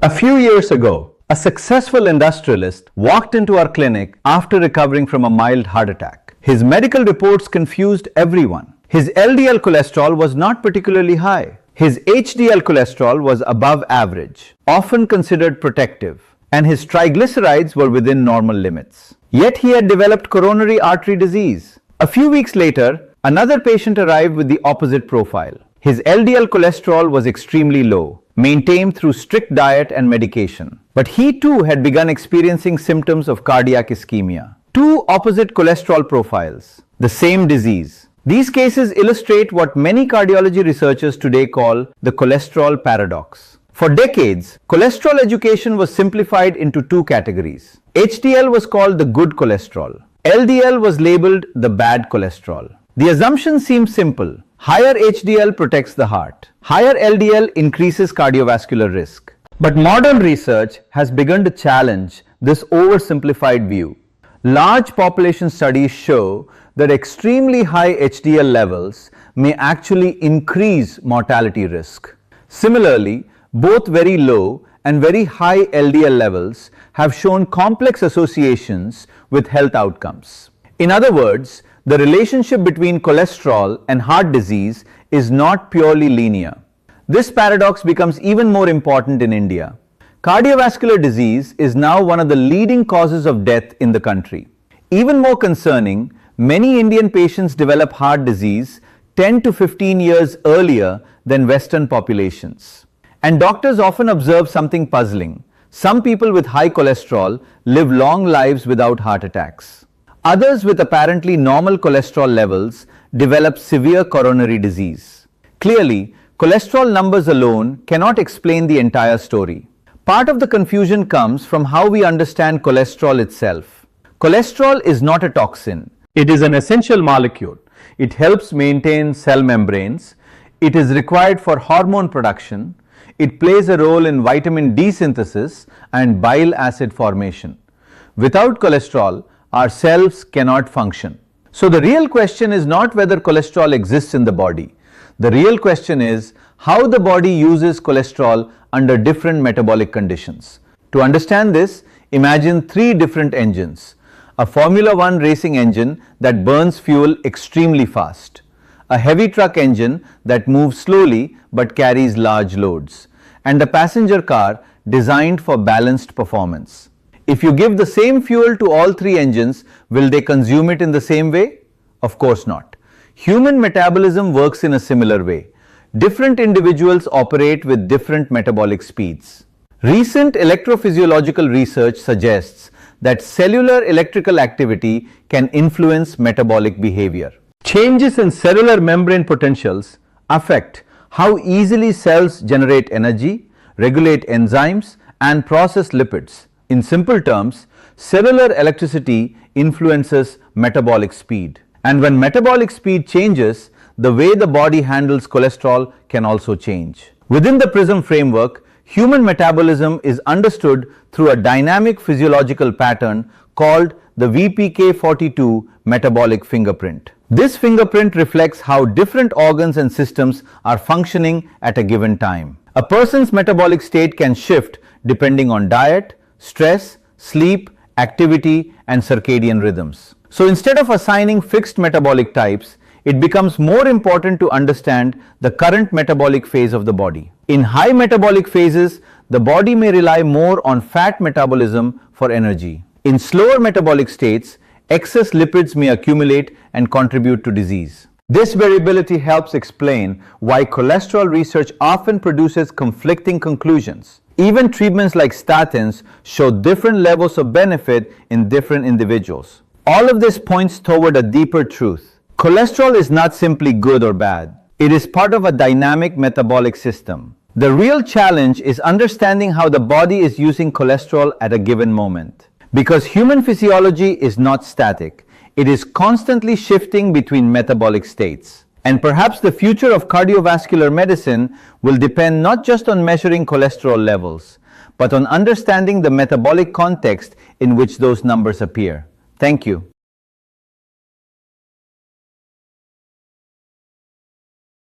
A few years ago, a successful industrialist walked into our clinic after recovering from a mild heart attack. His medical reports confused everyone. His LDL cholesterol was not particularly high. His HDL cholesterol was above average, often considered protective, and his triglycerides were within normal limits. Yet he had developed coronary artery disease. A few weeks later, another patient arrived with the opposite profile. His LDL cholesterol was extremely low, maintained through strict diet and medication. But he too had begun experiencing symptoms of cardiac ischemia. Two opposite cholesterol profiles, the same disease. These cases illustrate what many cardiology researchers today call the cholesterol paradox. For decades, cholesterol education was simplified into two categories. HDL was called the good cholesterol. LDL was labeled the bad cholesterol. The assumption seems simple. Higher HDL protects the heart. Higher LDL increases cardiovascular risk. But modern research has begun to challenge this oversimplified view. Large population studies show that extremely high HDL levels may actually increase mortality risk. Similarly, both very low and very high LDL levels have shown complex associations with health outcomes. In other words, the relationship between cholesterol and heart disease is not purely linear. This paradox becomes even more important in India. Cardiovascular disease is now one of the leading causes of death in the country. Even more concerning, many Indian patients develop heart disease 10 to 15 years earlier than Western populations. And doctors often observe something puzzling. Some people with high cholesterol live long lives without heart attacks. Others with apparently normal cholesterol levels develop severe coronary disease. Clearly, cholesterol numbers alone cannot explain the entire story. Part of the confusion comes from how we understand cholesterol itself. Cholesterol is not a toxin. It is an essential molecule. It helps maintain cell membranes. It is required for hormone production. It plays a role in vitamin D synthesis and bile acid formation. Without cholesterol, our cells cannot function. So the real question is not whether cholesterol exists in the body. The real question is how the body uses cholesterol under different metabolic conditions. To understand this, imagine three different engines. A Formula 1 racing engine that burns fuel extremely fast. A heavy truck engine that moves slowly but carries large loads. And a passenger car designed for balanced performance. If you give the same fuel to all three engines, will they consume it in the same way? Of course not. Human metabolism works in a similar way. Different individuals operate with different metabolic speeds. Recent electrophysiological research suggests that cellular electrical activity can influence metabolic behavior. Changes in cellular membrane potentials affect how easily cells generate energy, regulate enzymes, and process lipids. In simple terms, cellular electricity influences metabolic speed. And when metabolic speed changes, the way the body handles cholesterol can also change. Within the PRISM framework, human metabolism is understood through a dynamic physiological pattern called the VPK42 metabolic fingerprint. This fingerprint reflects how different organs and systems are functioning at a given time. A person's metabolic state can shift depending on diet, stress, sleep, activity, and circadian rhythms. So instead of assigning fixed metabolic types, it becomes more important to understand the current metabolic phase of the body. In high metabolic phases, the body may rely more on fat metabolism for energy. In slower metabolic states, excess lipids may accumulate and contribute to disease. This variability helps explain why cholesterol research often produces conflicting conclusions. Even treatments like statins show different levels of benefit in different individuals. All of this points toward a deeper truth. Cholesterol is not simply good or bad. It is part of a dynamic metabolic system. The real challenge is understanding how the body is using cholesterol at a given moment. Because human physiology is not static, it is constantly shifting between metabolic states. And perhaps the future of cardiovascular medicine will depend not just on measuring cholesterol levels, but on understanding the metabolic context in which those numbers appear. Thank you.